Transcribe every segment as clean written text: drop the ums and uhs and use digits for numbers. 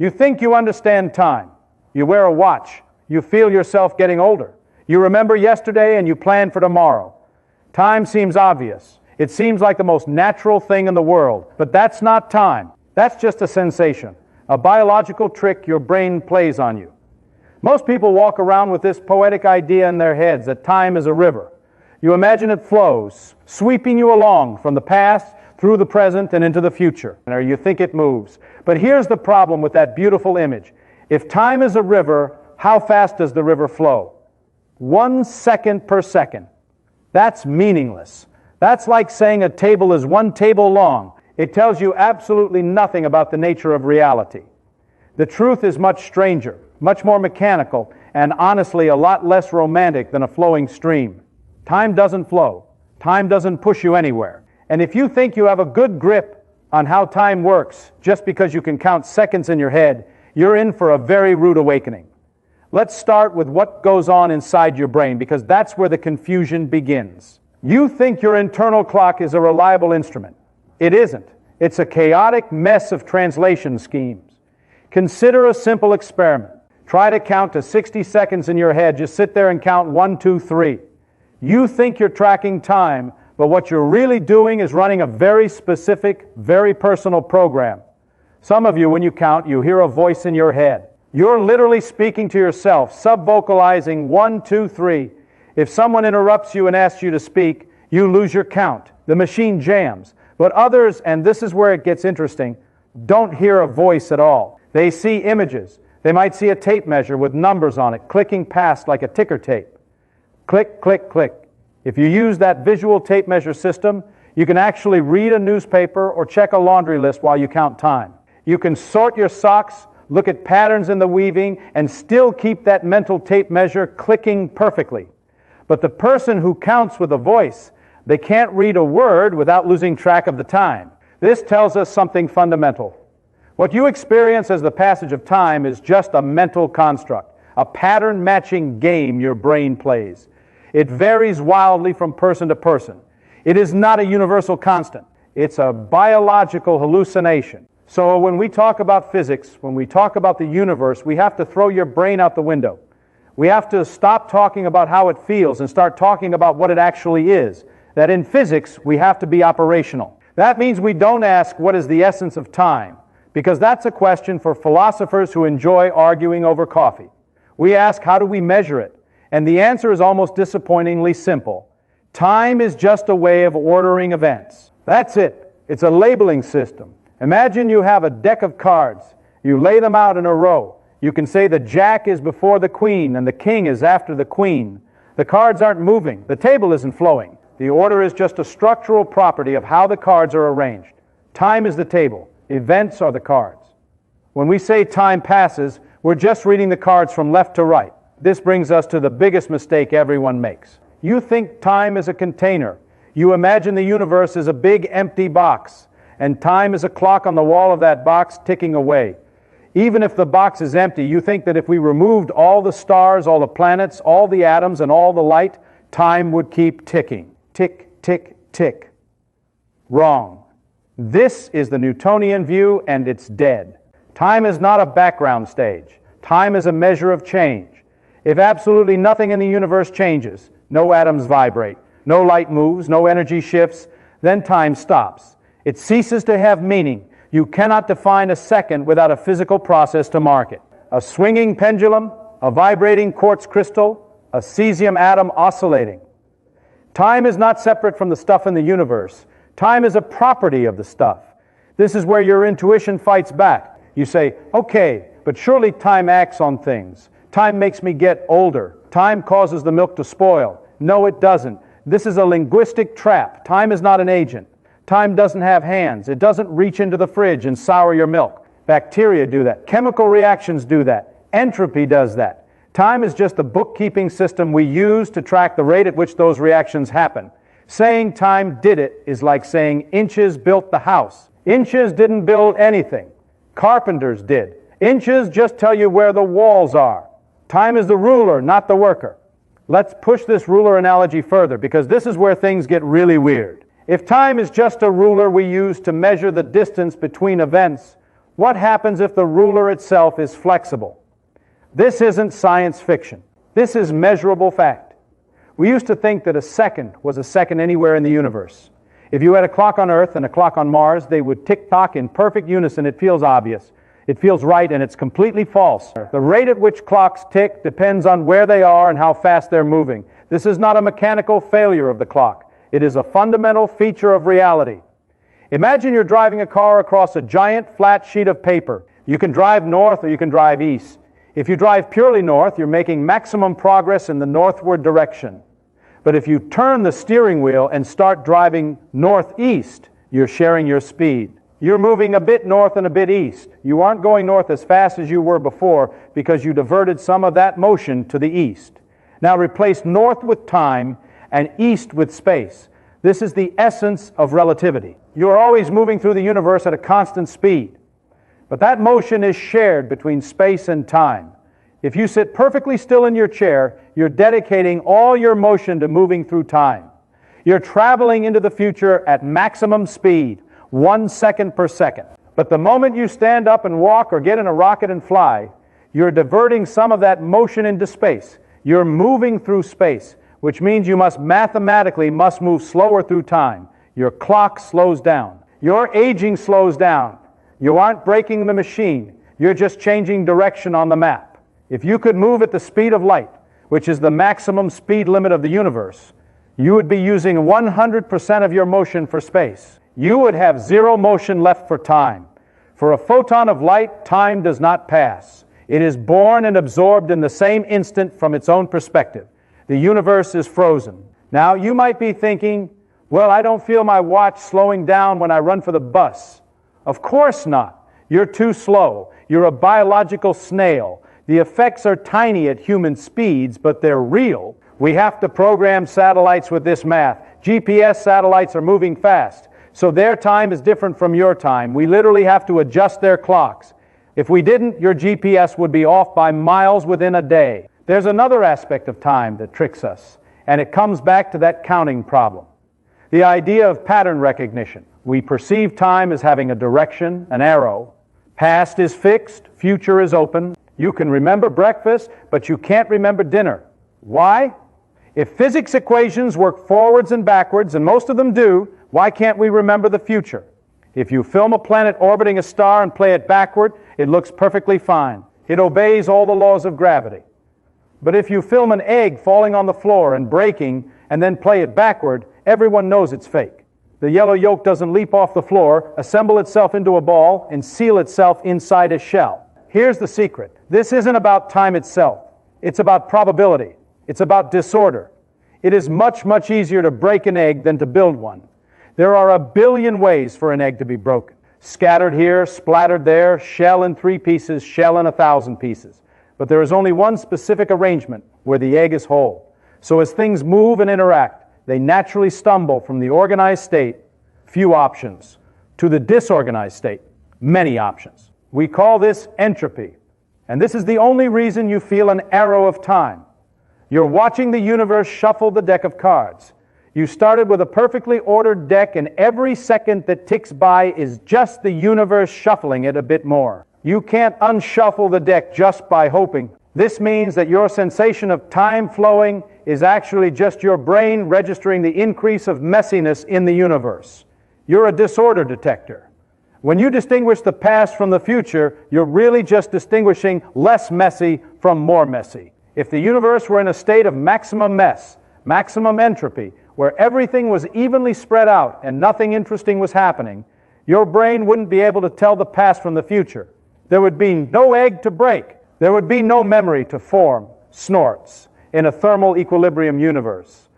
You think you understand time. You wear a watch. You feel yourself getting older. You remember yesterday and you plan for tomorrow. Time seems obvious. It seems like the most natural thing in the world. But that's not time. That's just a sensation, a biological trick your brain plays on you. Most people walk around with this poetic idea in their heads that time is a river. You imagine it flows, sweeping you along from the past through the present and into the future. Or you think it moves. But here's the problem with that beautiful image. If time is a river, how fast does the river flow? 1 second per second. That's meaningless. That's like saying a table is 1 table long. It tells you absolutely nothing about the nature of reality. The truth is much stranger, much more mechanical, and honestly a lot less romantic than a flowing stream. Time doesn't flow. Time doesn't push you anywhere. And if you think you have a good grip on how time works just because you can count seconds in your head, you're in for a very rude awakening. Let's start with what goes on inside your brain, because that's where the confusion begins. You think your internal clock is a reliable instrument. It isn't. It's a chaotic mess of translation schemes. Consider a simple experiment. Try to count to 60 seconds in your head. Just sit there and count 1, 2, 3. You think you're tracking time, but what you're really doing is running a very specific, very personal program. Some of you, when you count, you hear a voice in your head. You're literally speaking to yourself, sub-vocalizing 1, 2, 3. If someone interrupts you and asks you to speak, you lose your count. The machine jams. But others, and this is where it gets interesting, don't hear a voice at all. They see images. They might see a tape measure with numbers on it, clicking past like a ticker tape. Click, click, click. If you use that visual tape measure system, you can actually read a newspaper or check a laundry list while you count time. You can sort your socks, look at patterns in the weaving, and still keep that mental tape measure clicking perfectly. But the person who counts with a voice, they can't read a word without losing track of the time. This tells us something fundamental. What you experience as the passage of time is just a mental construct, a pattern-matching game your brain plays. It varies wildly from person to person. It is not a universal constant. It's a biological hallucination. So when we talk about physics, when we talk about the universe, we have to throw your brain out the window. We have to stop talking about how it feels and start talking about what it actually is. That in physics, we have to be operational. That means we don't ask what is the essence of time, because that's a question for philosophers who enjoy arguing over coffee. We ask, how do we measure it? And the answer is almost disappointingly simple. Time is just a way of ordering events. That's it. It's a labeling system. Imagine you have a deck of cards. You lay them out in a row. You can say the jack is before the queen and the king is after the queen. The cards aren't moving. The table isn't flowing. The order is just a structural property of how the cards are arranged. Time is the table. Events are the cards. When we say time passes, we're just reading the cards from left to right. This brings us to the biggest mistake everyone makes. You think time is a container. You imagine the universe is a big empty box, and time is a clock on the wall of that box ticking away. Even if the box is empty, you think that if we removed all the stars, all the planets, all the atoms, and all the light, time would keep ticking. Tick, tick, tick. Wrong. This is the Newtonian view, and it's dead. Time is not a background stage. Time is a measure of change. If absolutely nothing in the universe changes, no atoms vibrate, no light moves, no energy shifts, then time stops. It ceases to have meaning. You cannot define a second without a physical process to mark it. A swinging pendulum, a vibrating quartz crystal, a cesium atom oscillating. Time is not separate from the stuff in the universe. Time is a property of the stuff. This is where your intuition fights back. You say, okay, but surely time acts on things. Time makes me get older. Time causes the milk to spoil. No, it doesn't. This is a linguistic trap. Time is not an agent. Time doesn't have hands. It doesn't reach into the fridge and sour your milk. Bacteria do that. Chemical reactions do that. Entropy does that. Time is just the bookkeeping system we use to track the rate at which those reactions happen. Saying time did it is like saying inches built the house. Inches didn't build anything. Carpenters did. Inches just tell you where the walls are. Time is the ruler, not the worker. Let's push this ruler analogy further, because this is where things get really weird. If time is just a ruler we use to measure the distance between events, What happens if the ruler itself is flexible? This isn't science fiction. This is measurable fact. We used to think that a second was a second anywhere in the universe. If you had a clock on Earth and a clock on Mars, they would tick-tock in perfect unison. It feels obvious. It feels right, and it's completely false. The rate at which clocks tick depends on where they are and how fast they're moving. This is not a mechanical failure of the clock. It is a fundamental feature of reality. Imagine you're driving a car across a giant flat sheet of paper. You can drive north or you can drive east. If you drive purely north, you're making maximum progress in the northward direction. But if you turn the steering wheel and start driving northeast, you're sharing your speed. You're moving a bit north and a bit east. You aren't going north as fast as you were before because you diverted some of that motion to the east. Now replace north with time and east with space. This is the essence of relativity. You're always moving through the universe at a constant speed. But that motion is shared between space and time. If you sit perfectly still in your chair, you're dedicating all your motion to moving through time. You're traveling into the future at maximum speed, 1 second per second. But the moment you stand up and walk or get in a rocket and fly, you're diverting some of that motion into space. You're moving through space, which means you must move slower through time. Your clock slows down. Your aging slows down. You aren't breaking the machine. You're just changing direction on the map. If you could move at the speed of light, which is the maximum speed limit of the universe, you would be using 100% of your motion for space. You would have zero motion left for time. For a photon of light, time does not pass. It is born and absorbed in the same instant from its own perspective. The universe is frozen. Now, you might be thinking, well, I don't feel my watch slowing down when I run for the bus. Of course not. You're too slow. You're a biological snail. The effects are tiny at human speeds, but they're real. We have to program satellites with this math. GPS satellites are moving fast, so their time is different from your time. We literally have to adjust their clocks. If we didn't, your GPS would be off by miles within a day. There's another aspect of time that tricks us, and it comes back to that counting problem. The idea of pattern recognition. We perceive time as having a direction, an arrow. Past is fixed, future is open. You can remember breakfast, but you can't remember dinner. Why? If physics equations work forwards and backwards, and most of them do, why can't we remember the future? If you film a planet orbiting a star and play it backward, it looks perfectly fine. It obeys all the laws of gravity. But if you film an egg falling on the floor and breaking, and then play it backward, everyone knows it's fake. The yellow yolk doesn't leap off the floor, assemble itself into a ball, and seal itself inside a shell. Here's the secret. This isn't about time itself. It's about probability. It's about disorder. It is much, much easier to break an egg than to build one. There are 1 billion ways for an egg to be broken. Scattered here, splattered there, shell in 3 pieces, shell in 1,000 pieces. But there is only one specific arrangement where the egg is whole. So as things move and interact, they naturally stumble from the organized state, few options, to the disorganized state, many options. We call this entropy. And this is the only reason you feel an arrow of time. You're watching the universe shuffle the deck of cards. You started with a perfectly ordered deck, and every second that ticks by is just the universe shuffling it a bit more. You can't unshuffle the deck just by hoping. This means that your sensation of time flowing is actually just your brain registering the increase of messiness in the universe. You're a disorder detector. When you distinguish the past from the future, you're really just distinguishing less messy from more messy. If the universe were in a state of maximum mess, maximum entropy, where everything was evenly spread out and nothing interesting was happening, your brain wouldn't be able to tell the past from the future. There would be no egg to break. There would be no memory to form, snorts, in a thermal equilibrium universe.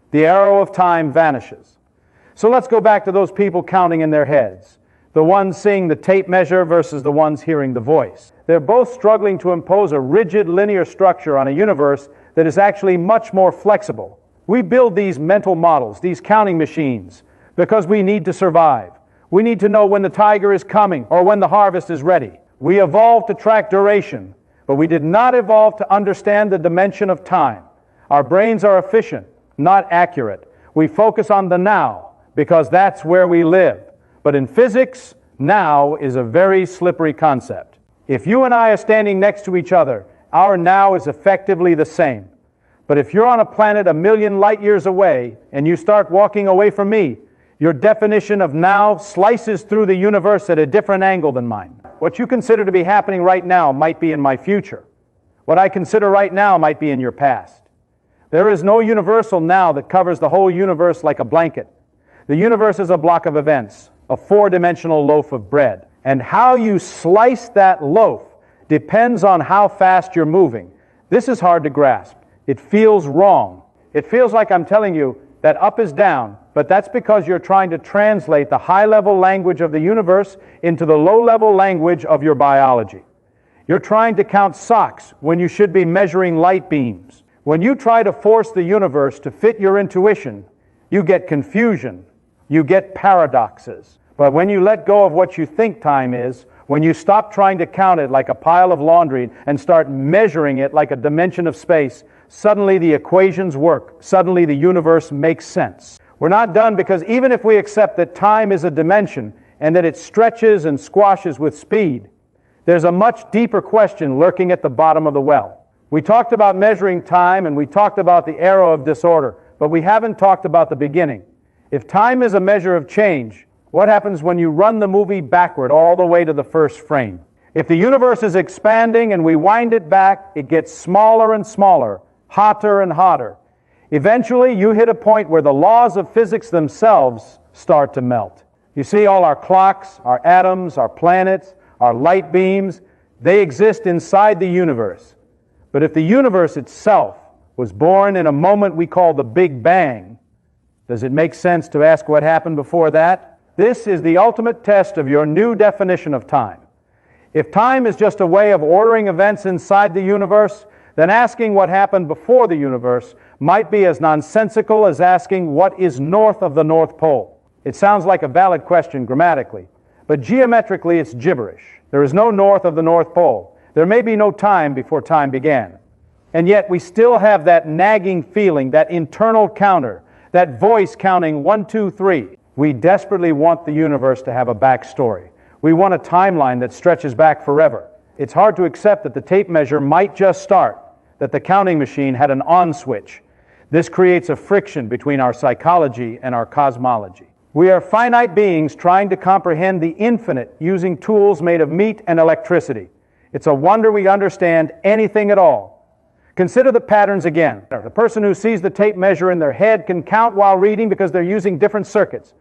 The arrow of time vanishes. So let's go back to those people counting in their heads. The ones seeing the tape measure versus the ones hearing the voice. They're both struggling to impose a rigid linear structure on a universe that is actually much more flexible. We build these mental models, these counting machines, because we need to survive. We need to know when the tiger is coming or when the harvest is ready. We evolved to track duration, but we did not evolve to understand the dimension of time. Our brains are efficient, not accurate. We focus on the now because that's where we live. But in physics, Now is a very slippery concept. If you and I are standing next to each other, our now is effectively the same. But if you're on a planet a million light years away and you start walking away from me, your definition of now slices through the universe at a different angle than mine. What you consider to be happening right now might be in my future. What I consider right now might be in your past. There is no universal now that covers the whole universe like a blanket. The universe is a block of events, a four-dimensional loaf of bread. And how you slice that loaf depends on how fast you're moving. This is hard to grasp. It feels wrong. It feels like I'm telling you that up is down, but that's because you're trying to translate the high-level language of the universe into the low-level language of your biology. You're trying to count socks when you should be measuring light beams. When you try to force the universe to fit your intuition, you get confusion, you get paradoxes. But when you let go of what you think time is, when you stop trying to count it like a pile of laundry and start measuring it like a dimension of space, suddenly the equations work. Suddenly the universe makes sense. We're not done, because even if we accept that time is a dimension and that it stretches and squashes with speed, there's a much deeper question lurking at the bottom of the well. We talked about measuring time and we talked about the arrow of disorder, but we haven't talked about the beginning. If time is a measure of change, what happens when you run the movie backward all the way to the first frame? If the universe is expanding and we wind it back, it gets smaller and smaller, hotter and hotter. Eventually, you hit a point where the laws of physics themselves start to melt. You see, all our clocks, our atoms, our planets, our light beams, they exist inside the universe. But if the universe itself was born in a moment we call the Big Bang, does it make sense to ask what happened before that? This is the ultimate test of your new definition of time. If time is just a way of ordering events inside the universe, then asking what happened before the universe might be as nonsensical as asking what is north of the North Pole. It sounds like a valid question grammatically, but geometrically it's gibberish. There is no north of the North Pole. There may be no time before time began. And yet we still have that nagging feeling, that internal counter, that voice counting 1, 2, 3. We desperately want the universe to have a backstory. We want a timeline that stretches back forever. It's hard to accept that the tape measure might just start, that the counting machine had an on switch. This creates a friction between our psychology and our cosmology. We are finite beings trying to comprehend the infinite using tools made of meat and electricity. It's a wonder we understand anything at all. Consider the patterns again. The person who sees the tape measure in their head can count while reading because they're using different circuits.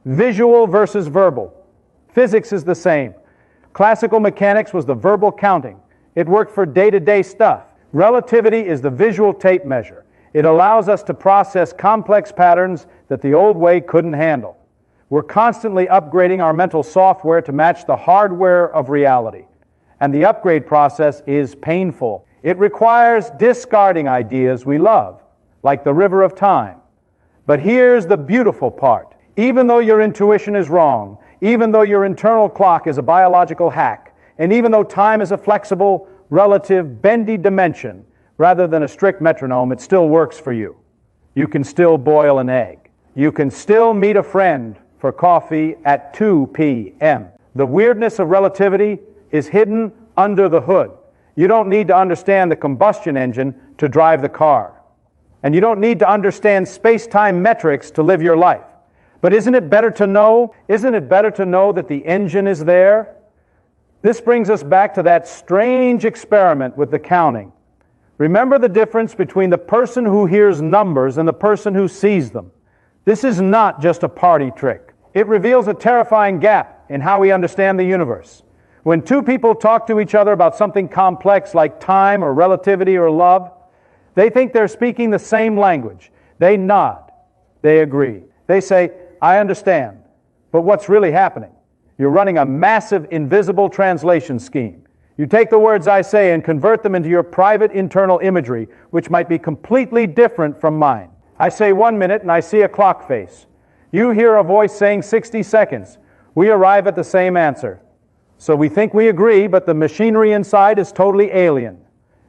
Visual versus verbal. Physics is the same. Classical mechanics was the verbal counting. It worked for day-to-day stuff. Relativity is the visual tape measure. It allows us to process complex patterns that the old way couldn't handle. We're constantly upgrading our mental software to match the hardware of reality. And the upgrade process is painful. It requires discarding ideas we love, like the river of time. But here's the beautiful part. Even though your intuition is wrong, even though your internal clock is a biological hack, and even though time is a flexible, relative, bendy dimension, rather than a strict metronome, it still works for you. You can still boil an egg. You can still meet a friend for coffee at 2 p.m. The weirdness of relativity is hidden under the hood. You don't need to understand the combustion engine to drive the car. And you don't need to understand space-time metrics to live your life. But isn't it better to know? Isn't it better to know that the engine is there? This brings us back to that strange experiment with the counting. Remember the difference between the person who hears numbers and the person who sees them. This is not just a party trick. It reveals a terrifying gap in how we understand the universe. When two people talk to each other about something complex like time or relativity or love, they think they're speaking the same language. They nod. They agree. They say, I understand. But what's really happening? You're running a massive invisible translation scheme. You take the words I say and convert them into your private internal imagery, which might be completely different from mine. I say 1 minute and I see a clock face. You hear a voice saying 60 seconds. We arrive at the same answer. So we think we agree, but the machinery inside is totally alien.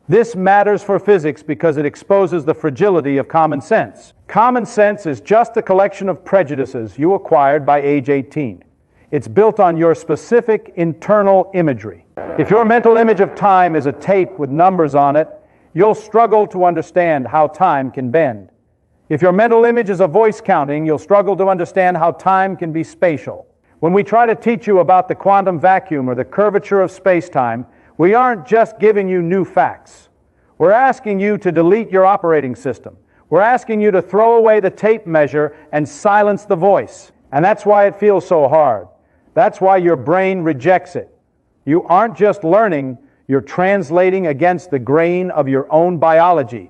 This matters for physics because it exposes the fragility of common sense. Common sense is just a collection of prejudices you acquired by age 18. It's built on your specific internal imagery. If your mental image of time is a tape with numbers on it, you'll struggle to understand how time can bend. If your mental image is a voice counting, you'll struggle to understand how time can be spatial. When we try to teach you about the quantum vacuum or the curvature of space-time, we aren't just giving you new facts. We're asking you to delete your operating system. We're asking you to throw away the tape measure and silence the voice. And that's why it feels so hard. That's why your brain rejects it. You aren't just learning, you're translating against the grain of your own biology.